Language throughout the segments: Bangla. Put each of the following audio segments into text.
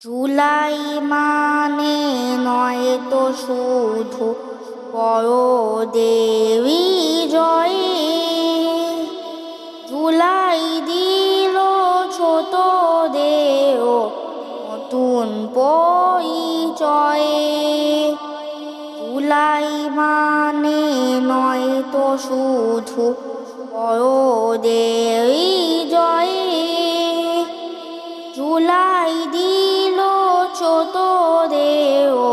জুলাই মানে নয় তো শুধু বড় দেবী জয়ে, জুলাই দিল ছোটদেরও নতুন পরিচয়ে। জুলাই মানে নয় তো শুধু বড় দেবী জয়ে, জুলাই দিল ছোটদেরও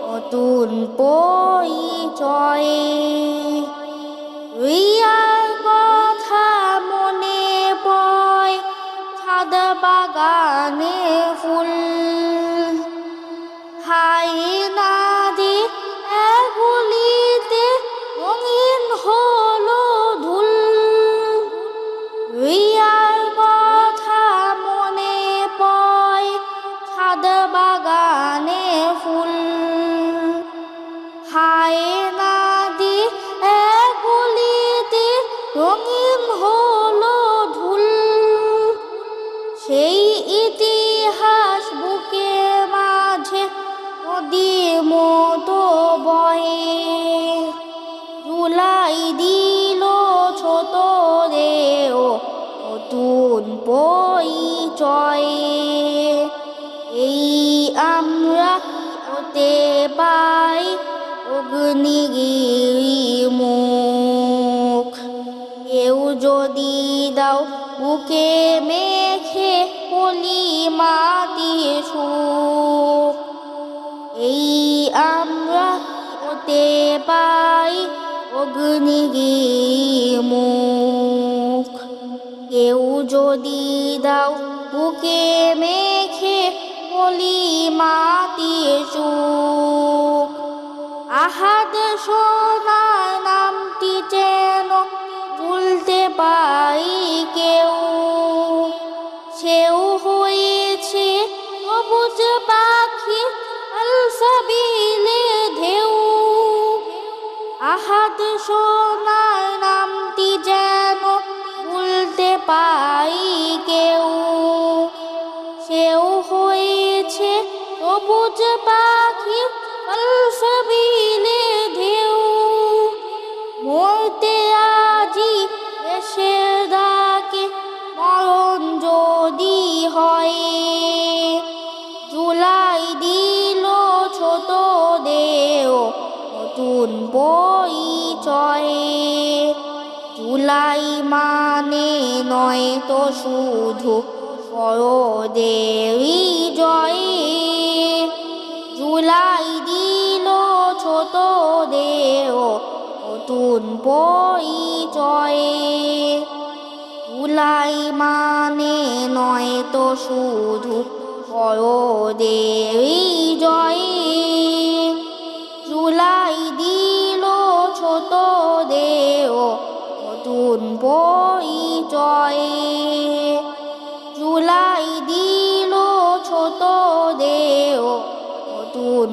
নতুন পরিচয়ে। রিয়ার কথা মনে পড়ে, ছাদ বাগানে ফুল হায়নাদের গুলিতে রঙিন হলো ধুল। রিয়ার কথা মনে পড়ে, ছাদ বাগানে ফুল হায়নাদের গুলিতে রঙিন হলো ধুল। সেই ইতিহাস বুকে মাঝে নদীর মতো বয়ে, জুলাই দিল ছোটদেরও নতুন পরিচয়ে। এই আমরা হতে পাই অগ্নিগিরি মুখ, কেউ যদি দাও বুকে মেখে পলি মাটির সুখ। এই আমরা হতে পাই অগ্নিগিরি মুখ, কেউ যদি দাও বুকে মেখে পলি মাটির সুখ। আহাদ সোনার নামটি যেন ভুলতে পাই কেউ, সেও হয়েছে সবুজ পাখি আলসাবিলে ঢেউ। আহাদ সোনার নামটি যেন ভুলতে পাই কেউ, সেও হয়েছে সবুজ পাখি আলসাবিলে ঢেউ। মরতে আজি দেশের ডাকে মরণ যদি হয়, জুলাই দিল ছোটদেরও নতুন পরিচয়ে। জুলাই মানে নয় তো শুধু বড় দেবী জয়ে, জুলাই দিল ছোটদেরও নতুন পরিচয়ে। জুলাই মানে নয় তো শুধু বড় দেবী জয়ে, জুলাই দিল ছোটদেরও নতুন পরিচয়ে। জুলাই দিল ছোটদেরও নতুন